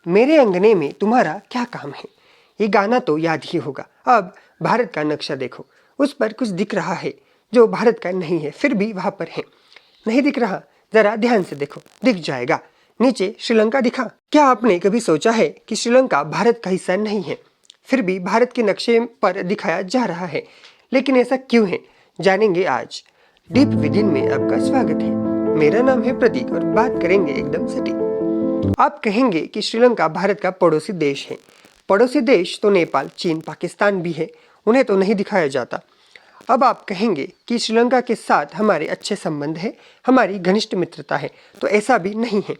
मेरे अंगने में तुम्हारा क्या काम है। ये गाना तो याद ही होगा। अब भारत का नक्शा देखो, उस पर कुछ दिख रहा है जो भारत का नहीं है, फिर भी वहां पर है। नहीं दिख रहा? जरा ध्यान से देखो, दिख जाएगा। नीचे श्रीलंका दिखा? क्या आपने कभी सोचा है कि श्रीलंका भारत का हिस्सा नहीं है, फिर भी भारत के नक्शे पर दिखाया जा रहा है? लेकिन ऐसा क्यों है, जानेंगे आज। डीप विदिन में आपका स्वागत है। मेरा नाम है प्रतीक और बात करेंगे एकदम सटीक। आप कहेंगे कि श्रीलंका भारत का पड़ोसी देश है। पड़ोसी देश तो नेपाल, चीन, पाकिस्तान भी है, उन्हें तो नहीं दिखाया जाता। अब आप कहेंगे कि श्रीलंका के साथ हमारे अच्छे संबंध है, हमारी घनिष्ठ मित्रता है, तो ऐसा भी नहीं है।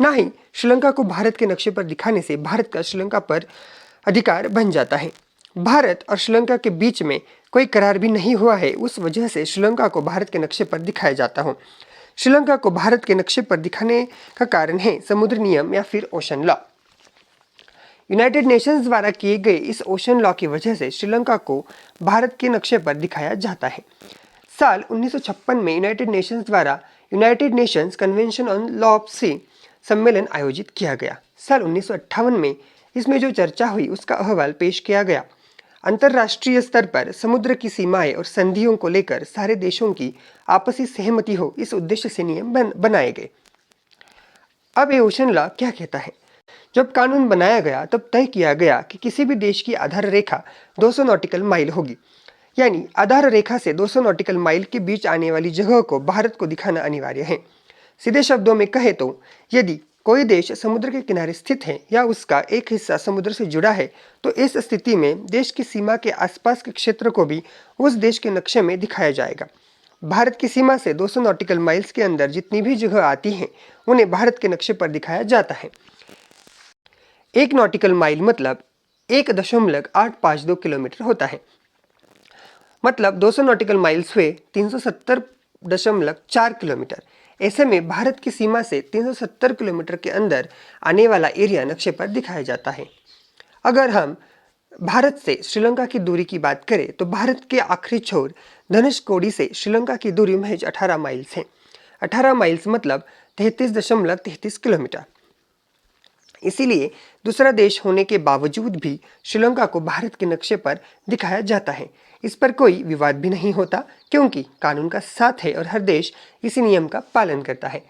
ना ही श्रीलंका को भारत के नक्शे पर दिखाने से भारत का श्रीलंका पर अधिकार बन जाता है। भारत और श्रीलंका के बीच में कोई करार भी नहीं हुआ है, उस वजह से श्रीलंका को भारत के नक्शे पर दिखाया जाता हो। श्रीलंका को भारत के नक्शे पर दिखाने का कारण है समुद्र नियम या फिर ओशन लॉ। यूनाइटेड नेशंस द्वारा किए गए इस ओशन लॉ की वजह से श्रीलंका को भारत के नक्शे पर दिखाया जाता है। साल 1956 में यूनाइटेड नेशंस द्वारा United Nations convention on law of sea सम्मेलन आयोजित किया गया। साल 1958 में इसमें जो चर्चा हुई उसका अहवाल पेश किया गया। अंतर्राष्ट्रीय स्तर पर समुद्र की सीमाएं और संधियों को लेकर सारे देशों की आपसी सहमति हो, इस उद्देश्य से नियम बनाए गए। अब ये ओशन लॉ क्या कहता है? जब कानून बनाया गया तब तय किया गया कि किसी भी देश की आधार रेखा 200 नॉटिकल माइल होगी, यानी आधार रेखा से 200 नॉटिकल माइल के बीच आने वाली जगह को भारत को दिखाना अनिवार्य है। सीधे शब्दों में कहे तो यदि कोई देश समुद्र के किनारे स्थित है या उसका एक हिस्सा समुद्र से जुड़ा है, तो इस स्थिति में देश की सीमा के आसपास के क्षेत्र को भी उस देश के नक्शे में दिखाया जाएगा। भारत की सीमा से 200 नॉटिकल माइल्स के अंदर जितनी भी जगह आती हैं, उन्हें भारत के नक्शे पर दिखाया जाता है। 1 नॉटिकल माइल मतलब 1.852 किलोमीटर होता है। मतलब 200 नॉटिकल माइल्स हुए 370.4 किलोमीटर। ऐसे में भारत की सीमा से 370 किलोमीटर के अंदर आने वाला एरिया नक्शे पर दिखाया जाता है। अगर हम भारत से श्रीलंका की दूरी की बात करें तो भारत के आखिरी छोर धनुषकोडी से श्रीलंका की दूरी महज 18 माइल्स है। 18 माइल्स मतलब 33.33 किलोमीटर। इसीलिए दूसरा देश होने के बावजूद भी श्रीलंका को भारत के नक्शे पर दिखाया जाता है। इस पर कोई विवाद भी नहीं होता, क्योंकि कानून का साथ है और हर देश इसी नियम का पालन करता है।